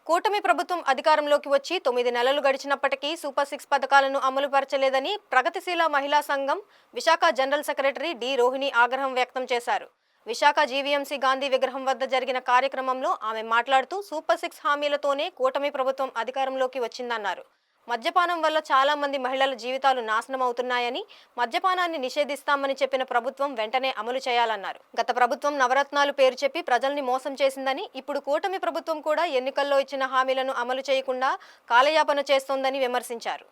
కూటమి ప్రభుత్వం అధికారంలోకి వచ్చి 9 నెలలు గడిచినప్పటికీ సూపర్ 6 పథకాలను అమలు పరచలేదని ప్రగతిశీల మహిళా సంఘం Visakha general secretary D Rohini ఆగ్రహం వ్యక్తం చేశారు. విశాఖ జీవీఎంసీ గాంధీ విగ్రహం వద్ద జరిగిన కార్యక్రమంలో ఆమె మాట్లాడుతూ సూపర్ 6 హామీలతోనే కూటమి ప్రభుత్వం అధికారంలోకి వచ్చిందన్నారు. మద్యపానం వల్ల చాలా మంది మహిళల జీవితాలు నాశనం అవుతున్నాయని, మద్యపానాన్ని నిషేధిస్తామని చెప్పిన ప్రభుత్వం వెంటనే అమలు చేయాలన్నారు. గత ప్రభుత్వం నవరత్నాలు పేరు చెప్పి ప్రజల్ని మోసం చేసిందని, ఇప్పుడు కూటమి ప్రభుత్వం కూడా ఎన్నికల్లో ఇచ్చిన హామీలను అమలు చేయకుండా కాలయాపన చేస్తోందని విమర్శించారు.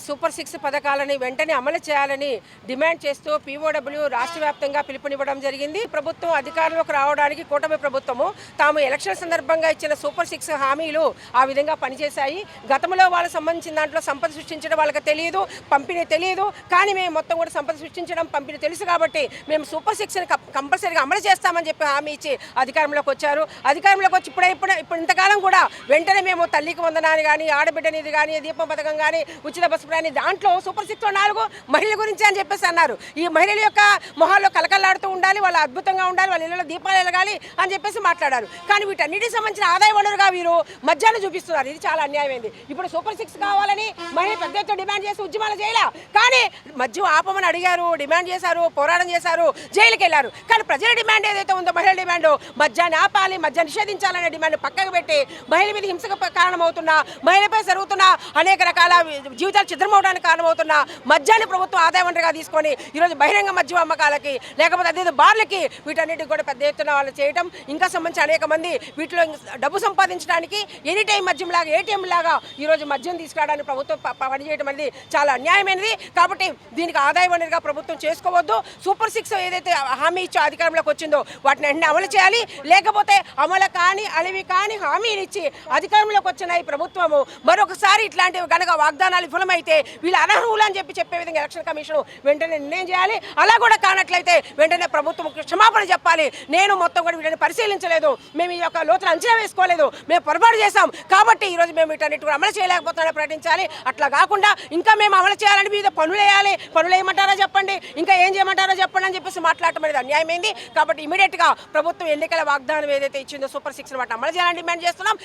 సూపర్ 6 పథకాలని వెంటనే అమలు చేయాలని డిమాండ్ చేస్తూ పీఓడబ్ల్యూ రాష్ట్ర వ్యాప్తంగా పిలుపునివ్వడం జరిగింది. ప్రభుత్వం అధికారంలోకి రావడానికి కూటమి ప్రభుత్వము తాము ఎలక్షన్ సందర్భంగా ఇచ్చిన సూపర్ 6 హామీలు ఆ విధంగా పనిచేశాయి. గతంలో వాళ్ళకి సంబంధించిన దాంట్లో సంపద సృష్టించడం వాళ్ళకి తెలియదు, పంపిణీ తెలియదు. కానీ మేము మొత్తం కూడా సంపద సృష్టించడం, పంపిణీ తెలుసు కాబట్టి మేము సూపర్ 6ని కంపల్సరీగా అమలు చేస్తామని చెప్పి హామీ ఇచ్చి అధికారంలోకి వచ్చారు. అధికారంలోకి వచ్చి ఇప్పుడు ఇంతకాలం కూడా వెంటనే మేము తల్లికి వందనాన్ని కానీ, ఆడబిడ్డనిది కానీ, దీపం పథకం కానీ, ఉచిత బస్సు ప్రయాణి దాంట్లో సూపర్ 6లో 4 మహిళల గురించి అని చెప్పేసి అన్నారు. ఈ మహిళల యొక్క మొహాల్లో కలకల్లాడుతూ ఉండాలి, వాళ్ళు అద్భుతంగా ఉండాలి, వాళ్ళ ఇళ్ళలో దీపాలు వెలగాలి అని చెప్పేసి మాట్లాడారు. కానీ వీటన్నిటికి సంబంధించిన ఆదాయ వనరుగా వీరు మద్యాన్ని చూపిస్తున్నారు. ఇది చాలా అన్యాయమైంది. ఇప్పుడు సూపర్ 6 కావాలని మహిళ పెద్ద ఎత్తున డిమాండ్ చేసి ఉద్యమాలు చేయాల, కానీ మద్యం ఆపమని అడిగారు, డిమాండ్ చేశారు, పోరాటం చేశారు, జైలుకి వెళ్ళారు. కానీ ప్రజల డిమాండ్ ఏదైతే ఉందో మహిళల డిమాండ్, మద్యాన్ని ఆపాలి, మద్యాన్ని నిషేధించాలనే డిమాండ్ పక్కకు పెట్టి మహిళ మీద హింసకు కారణమవుతున్న, మహిళపై జరుగుతున్న అనేక రకాల జీవితాలు చిద్రమవడానికి కారణమవుతున్న మద్యాన్ని ప్రభుత్వం ఆదాయ వనరుగా తీసుకొని ఈరోజు బహిరంగ మద్యం అమ్మకాలకి, లేకపోతే అదే బార్లకి, వీటన్నిటికి కూడా పెద్ద ఎత్తున వాళ్ళు చేయడం, ఇంకా సంబంధించి అనేక మంది వీటిలో డబ్బు సంపాదించడానికి ఎనీ టైం మద్యం లాగా, ఏటీఎం లాగా ఈరోజు మద్యం తీసుకురావడానికి ప్రభుత్వం పనిచేయడం అనేది చాలా అన్యాయమైనది. కాబట్టి దీనికి ఆదాయ వనరుగా ప్రభుత్వం చేసుకోవద్దు. సూపర్ 6 ఏదైతే హామీ ఇచ్చో అధికారంలోకి వచ్చిందో వాటిని అన్ని అమలు చేయాలి. లేకపోతే అమలు కాని, అలివి కాని హామీలు ఇచ్చి అధికారంలోకి వచ్చిన ఈ ప్రభుత్వము మరొకసారి ఇట్లాంటివి కనుక వాగ్దానాలు విఫలమైతే వీళ్ళు అనర్హులు అని చెప్పే విధంగా ఎలక్షన్ కమిషన్ వెంటనే నిర్ణయం చేయాలి. అలా కూడా కానట్లయితే వెంటనే ప్రభుత్వం క్షమాపణ చెప్పాలి. నేను మొత్తం కూడా వీటిని పరిశీలించలేదు, మేము ఈ యొక్క లోతులు అంచనా వేసుకోలేదు, మేము పొరపాటు చేశాం కాబట్టి ఈరోజు మేము వీటన్నిటి కూడా అమలు చేయలేకపోతున్నామని ప్రకటించాలి. అట్లా కాకుండా ఇంకా మేము అమలు చేయాలని మీద పనులు వేయాలి, పనులు వేయమంటారో చెప్పండి, ఇంకా ఏం చేయమంటారో చెప్పండి అని చెప్పేసి మాట్లాడటం అనేది అన్యాయమైంది. కాబట్టి ఇమీడియట్గా ప్రభుత్వం ఎన్నికల వాగ్దానం ఏదైతే ఇచ్చిందో సూపర్ 6 వాటిని అమలు చేయాలని డిమాండ్ చేస్తున్నాం.